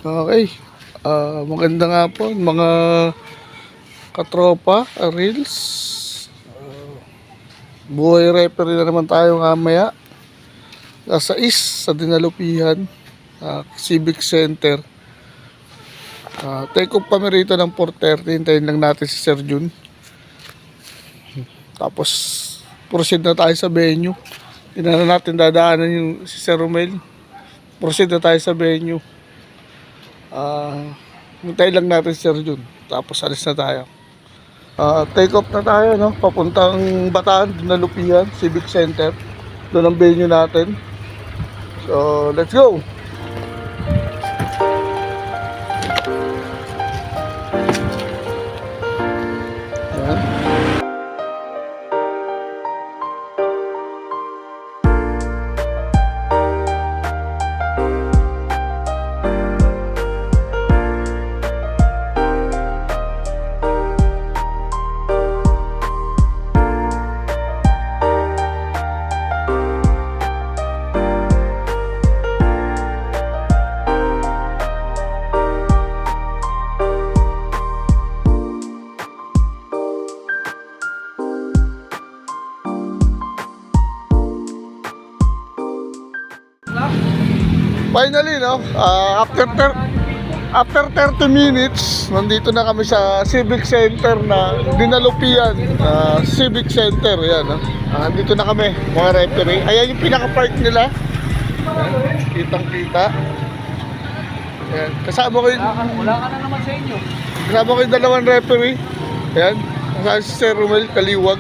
Okay. Maganda nga po mga katropa, reels. Buhay referee na naman tayo mamaya. Nasa sa Dinalupihan, Civic Center. Take off kami rito ng 4:30. Hintayin lang natin si Sir Jun. Tapos proceed na tayo sa venue. Hindi na natin dadaanan yung si Sir Romel. Proceed na tayo sa venue. Hintayin lang natin si Sir Jun. Tapos alis na tayo. Take off na tayo, no? Papuntang Bataan, Dinalupihan, Civic Center. Doon ang venue natin. So, let's go! Ayan. Finally, no? After 30 minutes, nandito na kami sa Civic Center na Dinalupihan, Civic Center, yan, no? Nandito na kami, mga referee. Ayan yung pinaka-park nila. Ayan, kitang-kita. Ayan, kasama ko yung... Wala ka na naman sa inyo. Kasama ko yung dalawang referee. Ayan, kasama si Sir Romel Kaliwag.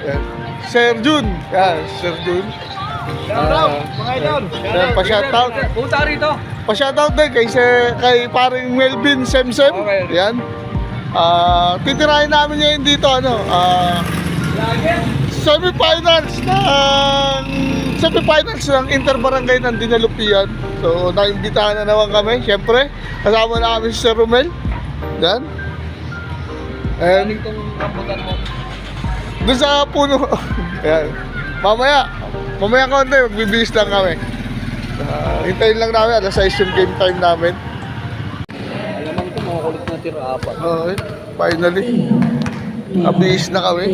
Ayan, Sir Jun. Ayan, Sir Jun. Mga idol. Pa-shoutout. Punta rito. Pa-shoutout din kay paring Melvin Semsem. Okay. Yan. Titirahin namin ngayon dito semifinals ng Interbarangay ng Dinalupihan. So naimbitahan na naman kami. Syempre, kasama na kami si Sir Romel. Yan. And Itong rambutan mo. doon sa puno. Yan. Mamaya konti, magbibihis lang kami. Hintayin lang namin, alas 6 yung game time namin. Alam ko mga kulit na tira-apat. Okay, finally. Mabihis na kami.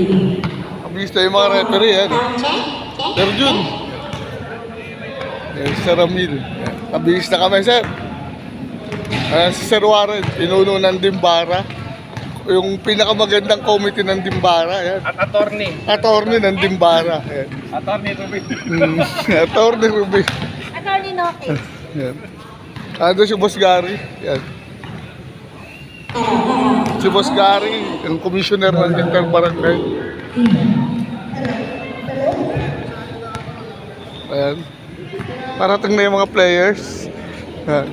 Mabihis na yung mga referee, yan. Sir Jun. Sir Ramil. Mabihis na kami, sir. Si Sir Warren, pinuno ng Dimbara. Yung pinakamagandang committee ng Dimbara, yan. At attorney. Attorney ng Dimbara, yan. Attorney Ruby. Attorney Ruby. Attorney Noke. Yan. Ando si Boss Gary. Yan. Si Boss Gary, yung commissioner ng Interbarangay. Ayan. Parating na yung mga players. Yan.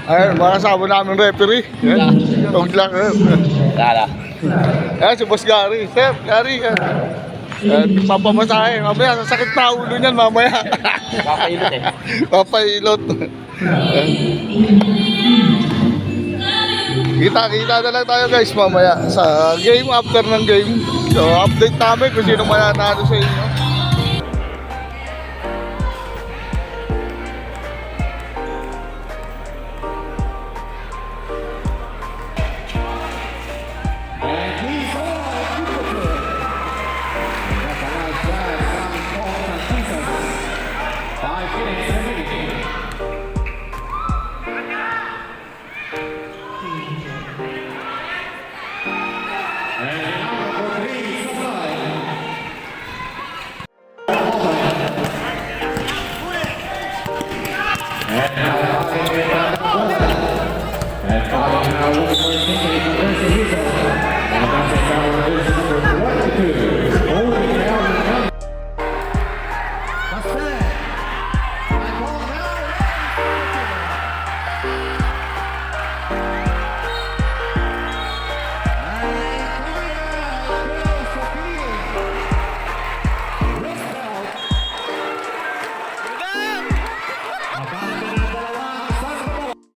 Ayan, makasama namin referee. Yan. Tawag lang. Lala. Ayan, si Boss Gary. Sir, Gary. Yan. Papamasahe. Mamaya, sasakit na ulo niyan mamaya. Papailot eh. Papailot. Kita-kita na lang tayo guys mamaya sa game after ng game. So, update namin kung sino mananalo sa inyo.